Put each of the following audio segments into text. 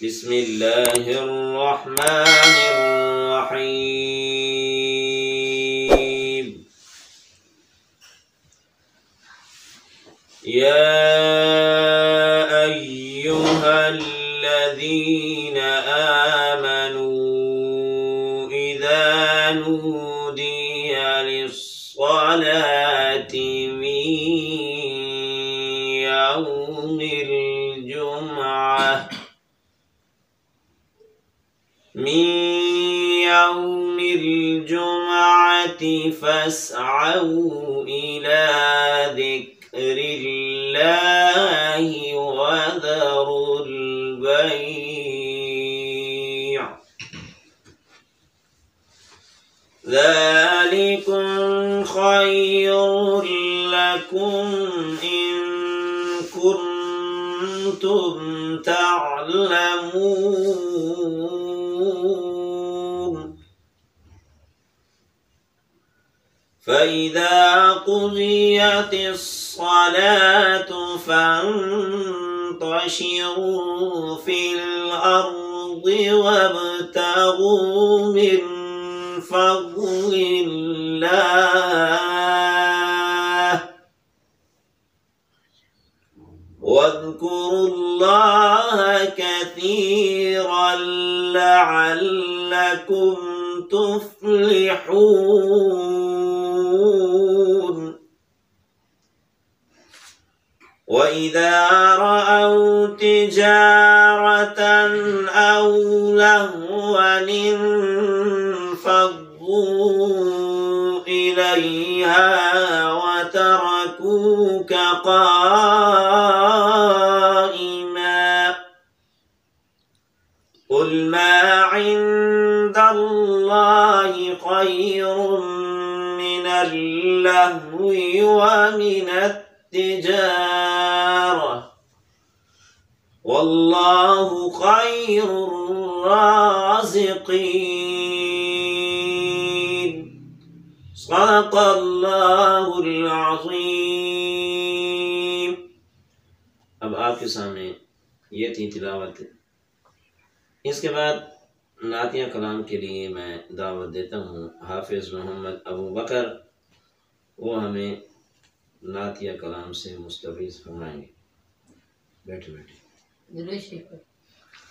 बिस्मिल्लाहिर्रहमानिर्रहीम। या अय्युहल्लज़ीना आमनू इज़ा नूदिया लिस्सलाति मिन यौमिल जुमअति फस्अऊ इला ज़िक्रिल्लाहि वज़रुल बैअ ज़ालिकुम खैरुल लकुम इन कुन्तुम तअलमून। फ़इज़ा क़ुज़ियतिस्सलातु फ़ंतशिरू फ़िल अर्ज़ि वब्तग़ू मिन फ़ज़लिल्लाह वज़्कुरुल्लाह कसीरन लअल्लकुम तुफ़्लिहून। वइज़ा रअव तिजारतन औ लहवन इंफ़ज़्ज़ू इलैहा वतरकूक क़ाइमा। क़ुल मा इन्दल्लाहि ख़ैरुम मिनल लह्वी व मिनत तिजारह वल्लाहु खैरुर राज़िक़ीन। सदक़ल्लाहुल अज़ीम। अब आपके सामने ये थी तिलावत। इसके बाद नातिया कलाम के लिए मैं दावत देता हूँ हाफिज़ मोहम्मद अबू बकर, वो हमें नातिया कलाम से मुस्तफ़ीज़ फरमाएंगे। बैठे बैठे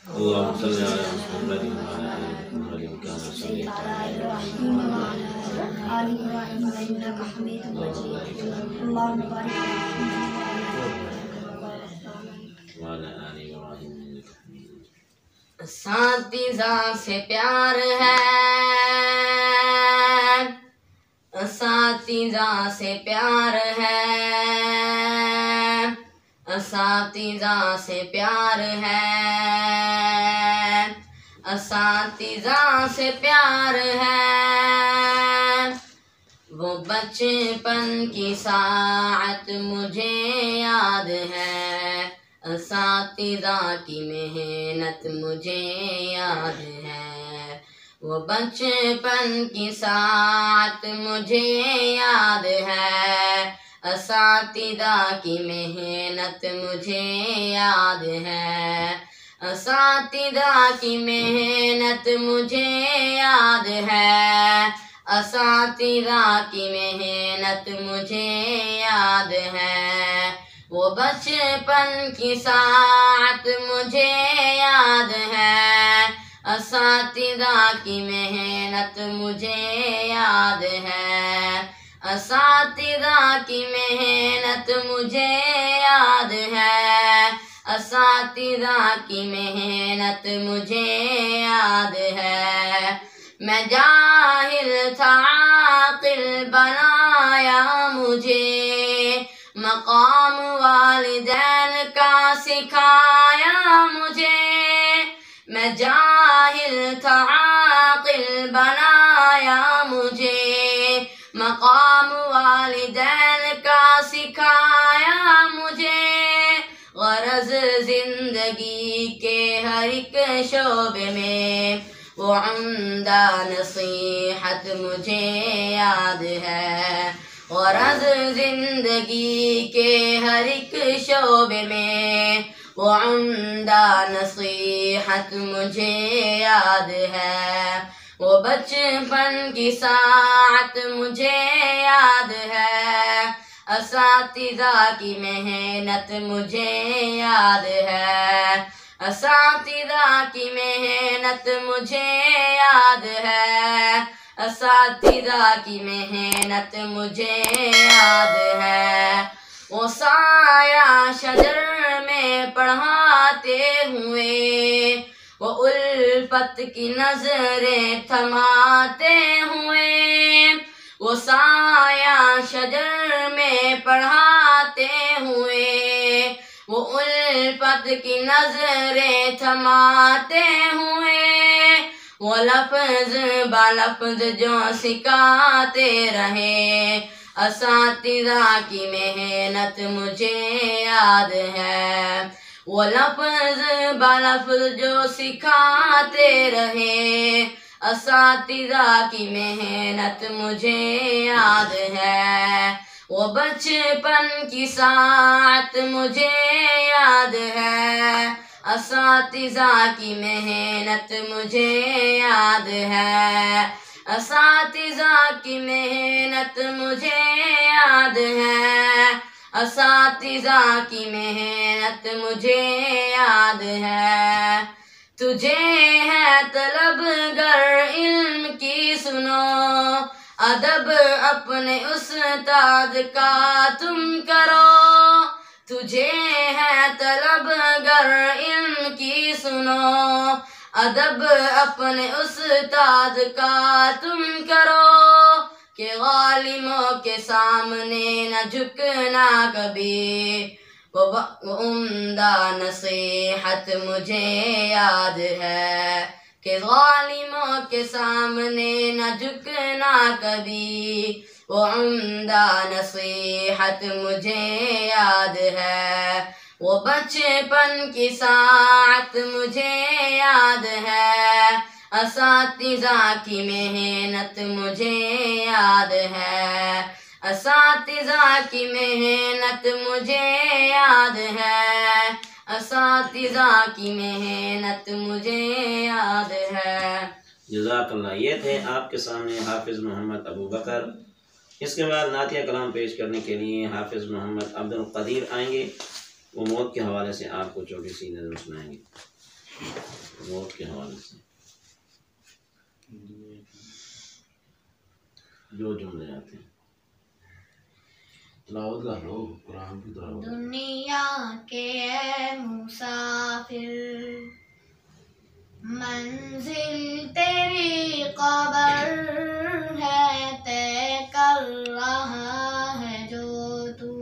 अल्लाहुम्मा सल्लि अला मुहम्मदिन व अला आलि मुहम्मदिन कमा सल्लैता अला इब्राहीम व अला आलि इब्राहीम इन्नका हमीदुम मजीद। अल्लाहुम्मा बारिक व अला आलि इब्राहीम इन्नका हमीदुम मजीद। असातिज़ा से प्यार है, असातिज़ा से प्यार है, असातिज़ा से प्यार है, असातिज़ा से प्यार है। वो बचपन की साअत मुझे याद है, असातिज़ा की मेहनत मुझे याद है। वो बचपन की साअत मुझे याद है, असातिज़ा की मेहनत मुझे याद है, असातिज़ा की मेहनत मुझे याद है, असातिज़ा की मेहनत मुझे याद है। वो बचपन की साअत मुझे याद है, असातिज़ा की मेहनत मुझे याद है, असातिज़ा की मेहनत मुझे याद है, असातिज़ा की मेहनत मुझे याद है। मैं जाहिल था आक़िल बनाया मुझे, मक़ाम वालिदैन का सिखाया मुझे। मैं जाहिल था आक़िल बनाया मुझे, मक़ाम वालिदैन का सिखाया मुझे। ग़रज़ ज़िंदगी के हर एक शोबे में वो उम्दा नसीहत मुझे याद है। ग़रज़ ज़िंदगी के हर एक शोबे में वो उम्दा नसीहत मुझे याद है, वो बचपन की साअत मुझे याद है, असातिज़ा की मेहनत मुझे याद है, असातिज़ा की मेहनत मुझे याद है, असातिज़ा की मेहनत मुझे याद है। वो साया शजर में पढ़ाते हुए, वो उल्फत की नजरें थमाते हुए, वो साया शजर में पढ़ाते हुए, वो उल्फत की नजरें थमाते हुए, वो लफ्ज बालफ्ज जो सिखाते रहे, असातिज़ा की मेहनत मुझे याद है। वो लफ्ज बालफ्ज जो सिखाते रहे, असातिज़ा की मेहनत मुझे याद है। वो बचपन की साअत मुझे याद है, असातिज़ा की मेहनत मुझे याद है, असातिज़ा की मेहनत मुझे याद है, असातिज़ा की मेहनत मुझे याद है। तुझे है तलब गर इल्म की सुनो, अदब अपने उस्ताद का तुम करो, तुझे है तलब गर इल्म की सुनो, अदब अपने उस्ताद का तुम करो, के गालिमों के सामने न झुकना कभी, वो उम्दा नसीहत मुझे याद है, कि ज़ालिमों के सामने न झुकना कभी, वो उम्दा नसीहत मुझे याद है। वो बचपन की साअत मुझे याद है, असातिज़ा की मेहनत मुझे याद है, असातिज़ा की मेहनत मुझे याद है, असातिज़ा की मेहनत मुझे याद है। जज़ाकल्लाह। ये थे आपके सामने हाफिज़ मोहम्मद अबू बकर। इसके बाद नातिया कलाम पेश करने के लिए हाफिज़ मोहम्मद अब्दुल क़दीर आएंगे। वो मौत के हवाले से आपको छोटी सी नज़म सुनाएंगे। मौत के हवाले से जो जुमले आते हैं तिलावत कर लो, कुरान की तिलावत। दुनिया के मुसाफिर, मंजिल तेरी कब्र है, तय कर रहा है जो तू,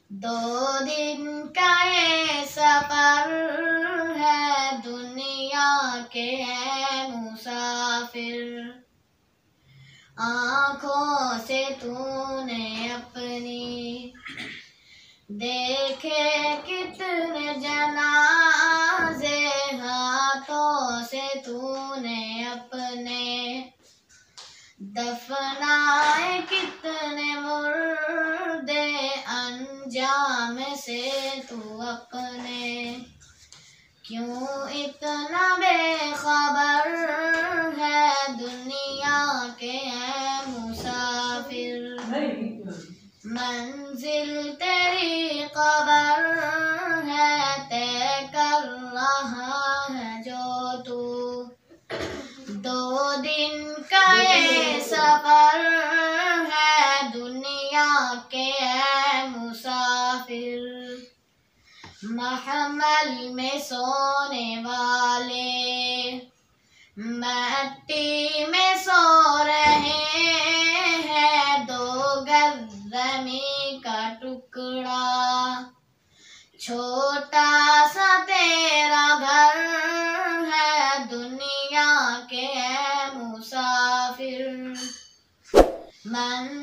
2 दिन का ये सफर है, दुनिया के मुसाफिर, आँखों से तूने अपनी देखे कितने जनाजे, हाथों से तूने अपने दफनाए कितने मुर्दे, अंजाम से तू अपने क्यों इतना बेखबर है, दुनिया के मुसाफिर, मंजिल तेरी कब्र है, तय कर रहा है जो तू, 2 दिन का ये सफर है, दुनिया के मुसाफिर, महमल में सोने वाले मट्टी में सो रहे हैं, 2 गज ज़मीं का टुकड़ा, छोटा सा तेरा घर है, दुनिया के मुसाफिर, मन